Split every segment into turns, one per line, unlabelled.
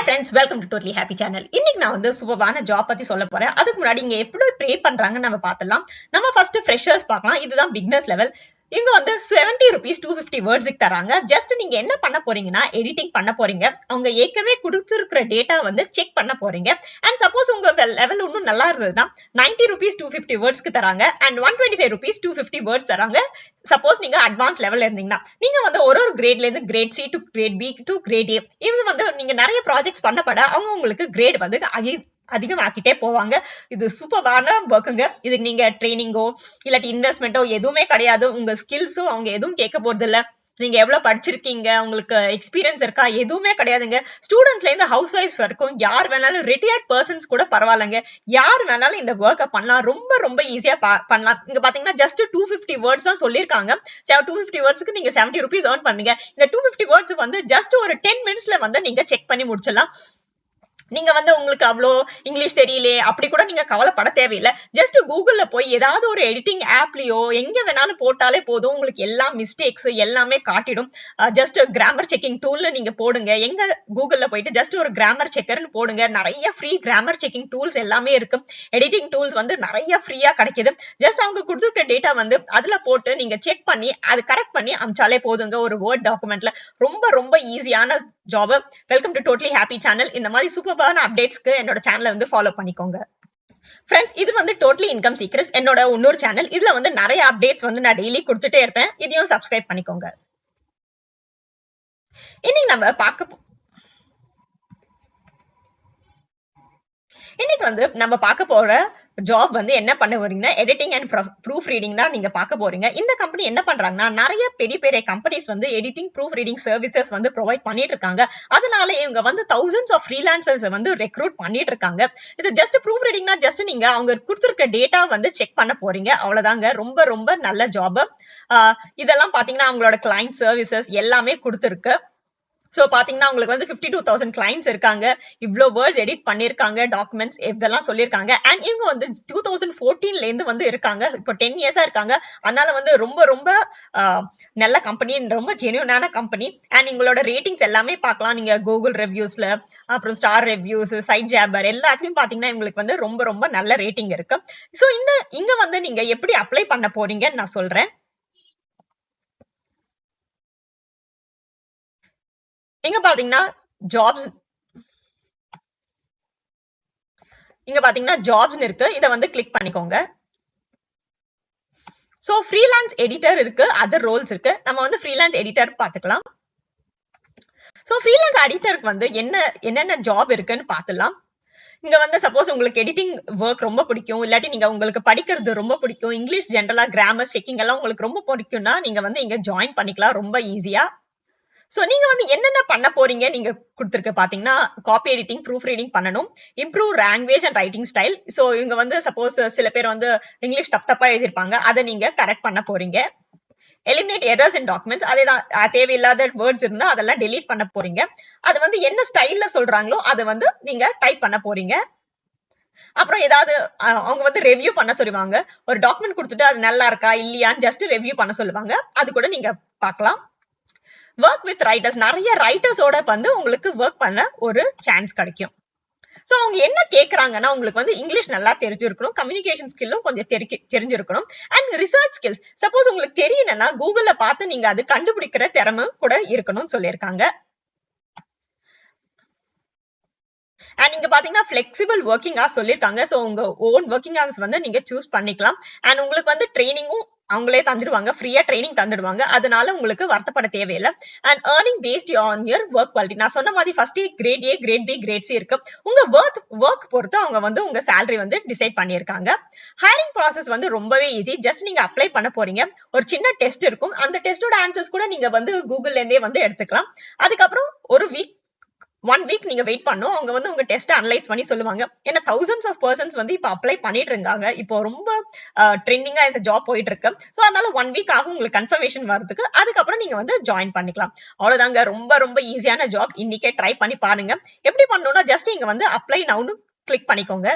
Friends, welcome to totally happy channel. இன்னைக்கு நான் வந்து சூப்பரான ஜாப் பத்தி சொல்ல போறேன். அதுக்கு முன்னாடி இங்க எப்படி ப்ரே பண்றாங்கன்னு நம்ம பார்த்தலாம். நம்ம ஃபர்ஸ்ட் ஃப்ரெஷர்ஸ் பார்க்கலாம். இதுதான் பிகினர்ஸ் லெவல். இங்க வந்து 70 rupees 250 வேர்ட்ஸ்க்கு தராங்க. ஜஸ்ட் நீங்க என்ன பண்ண போறீங்கன்னா எடிட்டிங் பண்ண போறீங்க. அவங்க ஏற்கனவே கொடுத்திருக்கிற டேட்டா வந்து செக் பண்ண போறீங்க. அண்ட் சப்போஸ் உங்க லெவல் இன்னும் நல்லா இருந்ததுன்னா 90 rupees 250 வேர்ட்ஸ்க்கு தராங்க. அண்ட் 125 rupees 250 வேர்ட்ஸ் தராங்க. சப்போஸ் நீங்க அட்வான்ஸ் லெவல்ல இருந்தீங்கன்னா நீங்க வந்து ஒரு கிரேட்ல இருந்து grade C to grade B to grade A, இது வந்து நீங்க நிறைய ப்ராஜெக்ட்ஸ் பண்ணப்பட அவங்க உங்களுக்கு கிரேட் வந்து அதிகமாக்கிட்டே போவாங்க. இது சூப்பரான ஒர்க்குங்க. இதுக்கு நீங்க ட்ரைனிங்கோ இல்லாட்டி இன்வெஸ்ட்மெண்ட்டோ எதுவுமே கிடையாது. உங்க ஸ்கில்ஸும் அவங்க எதுவும் கேட்க போறது இல்ல. நீங்க எவ்வளவு படிச்சிருக்கீங்க, உங்களுக்கு எக்ஸ்பீரியன்ஸ் இருக்கா, எதுவுமே கிடையாதுங்க. ஸ்டூடெண்ட்ஸ்ல இருந்து ஹவுஸ் ஒய்ஃப் வரைக்கும் யார் வேணாலும், ரிட்டையர்ட் பர்சன்ஸ் கூட பரவாயில்லைங்க, யார் வேணாலும் இந்த ஒர்க்கை பண்ணலாம். ரொம்ப ரொம்ப ஈஸியா பண்ணலாம். இங்க பாத்தீங்கன்னா ஜஸ்ட் 250 வேர்ட்ஸ் தான் சொல்லிருக்காங்க. 250 வேர்ட்ஸ்க்கு நீங்க 70 rupees earn பண்ணுங்க. இந்த 250 வேர்ட்ஸ் வந்து ஜஸ்ட் ஒரு 10 minutesல வந்து நீங்க செக் பண்ணி முடிச்சிடலாம். நீங்க வந்து உங்களுக்கு அவ்வளோ இங்கிலீஷ் தெரியலையே அப்படி கூட நீங்க கவலைப்பட தேவையில்லை. ஜஸ்ட் கூகுள்ல போய் ஏதாவது ஒரு எடிட்டிங் ஆப்லயோ எங்க வேணாலும் போட்டாலே போதும், உங்களுக்கு எல்லா மிஸ்டேக்ஸ் எல்லாமே காட்டிடும். ஜஸ்ட் கிராமர் செக்கிங் டூல்ல நீங்க போடுங்க. எங்க கூகுள்ல போயிட்டு ஜஸ்ட் ஒரு கிராமர் செக்கர்னு போடுங்க. நிறைய ஃப்ரீ கிராமர் செக்கிங் டூல்ஸ் எல்லாமே இருக்கு. எடிட்டிங் டூல்ஸ் வந்து நிறைய ஃப்ரீயா கிடைக்குது. ஜஸ்ட் அவங்க கொடுத்துருக்க டேட்டா வந்து அதுல போட்டு நீங்க செக் பண்ணி அது கரெக்ட் பண்ணி அமிச்சாலே போதுங்க ஒரு வேர்ட் டாக்குமெண்ட்ல. ரொம்ப ரொம்ப ஈஸியான job. Welcome to totally happy channel. இந்த மாதிரி சூப்பரான அப்டேட்ஸ்க்கு என்னோட சேனலை வந்து ஃபாலோ பண்ணிக்கோங்க. ஃப்ரெண்ட்ஸ், இது வந்து டோட்டலி இன்கம் சீக்ரெட்ஸ், என்னோட இன்னொரு சேனல். இதுல வந்து நிறைய அப்டேட்ஸ் வந்து நான் டெய்லி கொடுத்துட்டே இருப்பேன். இதையும் சப்ஸ்கிரைப் பண்ணிக்கோங்க. இன்னைக்கு நம்ம பார்க்க போற ஜாப் வந்து என்ன பண்ண போறீங்கன்னா எடிட்டிங் அண்ட் ப்ரூஃப் ரீடிங் தான் நீங்க பார்க்க போறீங்க. இந்த கம்பெனி என்ன பண்றாங்கன்னா நிறைய பெரிய பெரிய கம்பெனிஸ் வந்து எடிட்டிங் ப்ரூஃப் ரீடிங் சர்வீசஸ் வந்து ப்ரொவைட் பண்ணிட்டு இருக்காங்க. அதனால இவங்க வந்து thousands ஆஃப் ஃப்ரீலான்சர்ஸ் வந்து ரெக்ரூட் பண்ணிட்டு இருக்காங்க. இது ஜஸ்ட் ப்ரூஃப் ரீடிங்னா ஜஸ்ட் நீங்க அவங்க கொடுத்திருக்க டேட்டா வந்து செக் பண்ண போறீங்க, அவ்வளவுதாங்க. ரொம்ப ரொம்ப நல்ல ஜாப். இதெல்லாம் பாத்தீங்கன்னா அவங்களோட கிளைண்ட் சர்வீசஸ் எல்லாமே கொடுத்திருக்கு. சோ பாத்தீங்கன்னா உங்களுக்கு வந்து 52,000 கிளைண்ட்ஸ் இருக்காங்க. இவ்ளோ வேர்ட்ஸ் எடிட் பண்ணிருக்காங்க, டாக்குமெண்ட்ஸ் இதெல்லாம் சொல்லிருக்காங்க. அண்ட் இவங்க வந்து 2014ல இருந்து வந்து இருக்காங்க. இப்போ 10 இயர்ஸா இருக்காங்க. அதனால வந்து ரொம்ப ரொம்ப நல்ல கம்பெனி, ரொம்ப ஜென்யூனான கம்பெனி. அண்ட் உங்களோட ரேட்டிங்ஸ் எல்லாமே பார்க்கலாம் நீங்க கூகுள் ரிவ்யூஸ்ல, அப்புறம் ஸ்டார் ரிவ்யூஸ், சைட் ஜாபர் எல்லாத்துலயும் பாத்தீங்கன்னா உங்களுக்கு வந்து ரொம்ப ரொம்ப நல்ல ரேட்டிங் இருக்கு. சோ இங்க வந்து நீங்க எப்படி அப்ளை பண்ண போறீங்கன்னு நான் சொல்றேன். இங்க பாத்தீங்கன்னா ஜாப்ஸ் இருக்கு. இத வந்து கிளிக் பண்ணிக்கோங்க. சோ ஃப்ரீலான்ஸ் எடிட்டர் இருக்கு, அதர் ரோல்ஸ் இருக்கு. நம்ம வந்து ஃப்ரீலான்ஸ் எடிட்டர் பாத்துக்கலாம். சோ ஃப்ரீலான்ஸ் எடிட்டருக்கு வந்து என்னென்ன ஜாப் இருக்குன்னு பாத்துலாம். இங்க வந்து சப்போஸ் உங்களுக்கு எடிட்டிங் ஒர்க் ரொம்ப பிடிக்கும், இல்லாட்டி நீங்க உங்களுக்கு படிக்கிறது ரொம்ப பிடிக்கும், இங்கிலீஷ் ஜெனரலா கிராமர் செக்கிங் எல்லாம் உங்களுக்கு ரொம்ப பிடிக்கும்னா நீங்க வந்து இங்க ஜாயின் பண்ணிக்கலாம் ரொம்ப ஈஸியா. சோ நீங்க வந்து என்னென்ன பண்ண போறீங்க நீங்க கொடுத்திருக்க பாத்தீங்கன்னா காப்பி எடிட்டிங், ப்ரூஃப் ரீடிங் பண்ணணும், improve language and writing style. So இவங்க வந்து சப்போஸ் சில பேர் வந்து இங்கிலீஷ் தப்பா எழுதிருப்பாங்க, அதை நீங்க கரெக்ட் பண்ண போறீங்க. எலிமினேட் எரர்ஸ் இன் டாக்குமெண்ட்ஸ், அதேதான் தேவையில்லாத வேர்ட்ஸ் இருந்தா அதெல்லாம் டெலீட் பண்ண போறீங்க. அது வந்து என்ன ஸ்டைல்ல சொல்றாங்களோ அதை வந்து நீங்க டைப் பண்ண போறீங்க. அப்புறம் ஏதாவது அவங்க வந்து ரெவ்யூ பண்ண சொல்லுவாங்க. ஒரு டாக்குமெண்ட் கொடுத்துட்டு அது நல்லா இருக்கா இல்லையான்னு ஜஸ்ட் ரெவ்யூ பண்ண சொல்லுவாங்க. அது கூட நீங்க பார்க்கலாம். ஒர்க் வித் ரைட்டர்ஸ், நிறைய ரைட்டர்ஸோட வந்து உங்களுக்கு ஒர்க் பண்ண ஒரு சான்ஸ் கிடைக்கும். சோ அவங்க என்ன கேக்குறாங்கன்னா உங்களுக்கு வந்து இங்கிலீஷ் நல்லா தெரிஞ்சிருக்கணும், கம்யூனிகேஷன் ஸ்கில்லும் கொஞ்சம் தெரிஞ்சிருக்கணும், அண்ட் ரிசர்ச் ஸ்கில்ஸ். சப்போஸ் உங்களுக்கு தெரியலன்னா கூகுள்ல பார்த்து நீங்க அது கண்டுபிடிக்கிற திறமை கூட இருக்கணும்னு சொல்லியிருக்காங்க. அண்ட் இங்க பாத்தீங்கன்னா பிளெக்சிபிள் ஒர்க்கிங் ஹவர்ஸ் சொல்லிருக்காங்க. சோ உங்க ஓன் ஒர்க்கிங் ஹவர்ஸ் வந்து நீங்க சூஸ் பண்ணிக்கலாம். அண்ட் உங்களுக்கு வந்து ட்ரைனிங்கும் அவங்களே தந்துடுவாங்க, ஃப்ரீயா ட்ரைனிங் தந்துடுவாங்க. அதனால உங்களுக்கு வருத்தப்பட தேவையில்லை. And earning based on your work quality. நான் சொன்ன மாதிரி first grade A, grade B, grade C இருக்கு. உங்க ஒர்க் பொறுத்து அவங்க வந்து உங்க சேலரி வந்து டிசைட் பண்ணிருக்காங்க. ஹைரிங் ப்ராசஸ் வந்து ரொம்பவே ஈஸி. ஜஸ்ட் நீங்க அப்ளை பண்ண போறீங்க. ஒரு சின்ன டெஸ்ட் இருக்கும். அந்த டெஸ்டோட ஆன்சர்ஸ் கூட நீங்க வந்து கூகுள்ல இருந்தே வந்து எடுத்துக்கலாம். அதுக்கப்புறம் ஒரு ஒன் வீக் நீங்க வெயிட் பண்ணும். அவங்க வந்து உங்க டெஸ்ட் அனலைஸ் பண்ணி சொல்லுவாங்க. ஏன்னா thousands ஆஃப் பர்சன்ஸ் வந்து இப்ப அப்ளை பண்ணிட்டு இருக்காங்க. இப்போ ரொம்ப ட்ரெண்டிங்கா இந்த ஜாப் போயிட்டு இருக்கு. சோ அதனால 1 வீக் ஆகும் உங்களுக்கு கன்ஃபர்மேஷன் வரதுக்கு. அதுக்கப்புறம் நீங்க வந்து ஜாயின் பண்ணிக்கலாம். அவ்வளவுதாங்க. ரொம்ப ரொம்ப ஈஸியான ஜாப். இன்னைக்கே ட்ரை பண்ணி பாருங்க. எப்படி பண்ணணும்னா ஜஸ்ட் இங்க வந்து அப்ளை நவுன்னு கிளிக் பண்ணிக்கோங்க.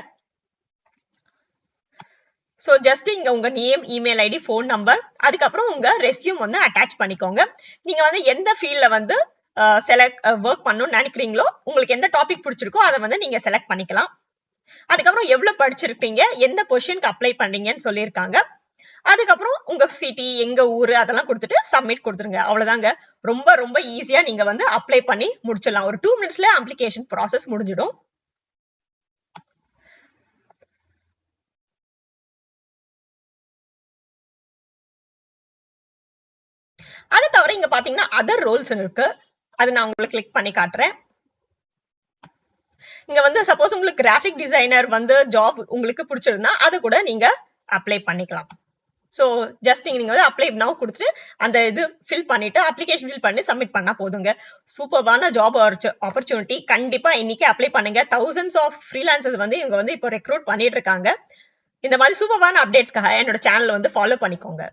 சோ ஜஸ்ட் இங்க உங்க name, email ID, phone number, அதுக்கப்புறம் உங்க ரெஸ்யூம் வந்து அட்டாச் பண்ணிக்கோங்க. நீங்க வந்து எந்த ஃபீல்ட்ல வந்து செலக்ட் ஒர்க் பண்ணணும்னு நினைக்கிறீங்களோ, உங்களுக்கு எந்த டாபிக் பிடிச்சிருக்கோ அதை வந்து நீங்க செலக்ட் பண்ணிக்கலாம். அதுக்கப்புறம் எவ்வளவு படிச்சிருக்கீங்க, எந்த பொசிஷனுக்கு அப்ளை பண்ணீங்கன்னு சொல்லியிருக்காங்க. அதுக்கப்புறம் உங்க சிட்டி, எங்க ஊரு அதெல்லாம் கொடுத்துட்டு சப்மிட் கொடுத்துருங்க. அவ்வளவுதாங்க. ரொம்ப ரொம்ப ஈஸியா நீங்க வந்து அப்ளை பண்ணி முடிச்சிடலாம். ஒரு 2 மினிட்ஸ்ல அப்ளிகேஷன் ப்ராசஸ் முடிஞ்சிடும். அதை தவிர இங்க பாத்தீங்கன்னா அதர் ரோல்ஸ் இருக்கு. அது நான் உங்களுக்கு கிளிக் பண்ணி காட்டுறேன். இங்க வந்து சப்போஸ் உங்களுக்கு கிராஃபிக் டிசைனர் வந்து ஜாப் உங்களுக்கு பிடிச்சிருந்தா அது கூட நீங்க அப்ளை பண்ணிக்கலாம். சோ ஜஸ்ட் நீங்க வந்து அப்ளை நவ் கொடுத்துட்டு அந்த இது ஃபில் பண்ணிட்டு அப்ளிகேஷன் ஃபில் பண்ணி சப்மிட் பண்ணா போதுங்க. சூப்பர்வான ஜாப் ஆப்பர்ச்சுனிட்டி. கண்டிப்பா இன்னைக்கு அப்ளை பண்ணுங்க. தௌசண்ட்ஸ் ஆஃப் ஃப்ரீலான்சர்ஸ் வந்து இவங்க வந்து இப்போ ரெக்ரூட் பண்ணிட்டு இருக்காங்க. இந்த மாதிரி சூப்பர்வான அப்டேட்ஸ்க்காக என்னோட சேனல் வந்து ஃபாலோ பண்ணிக்கோங்க.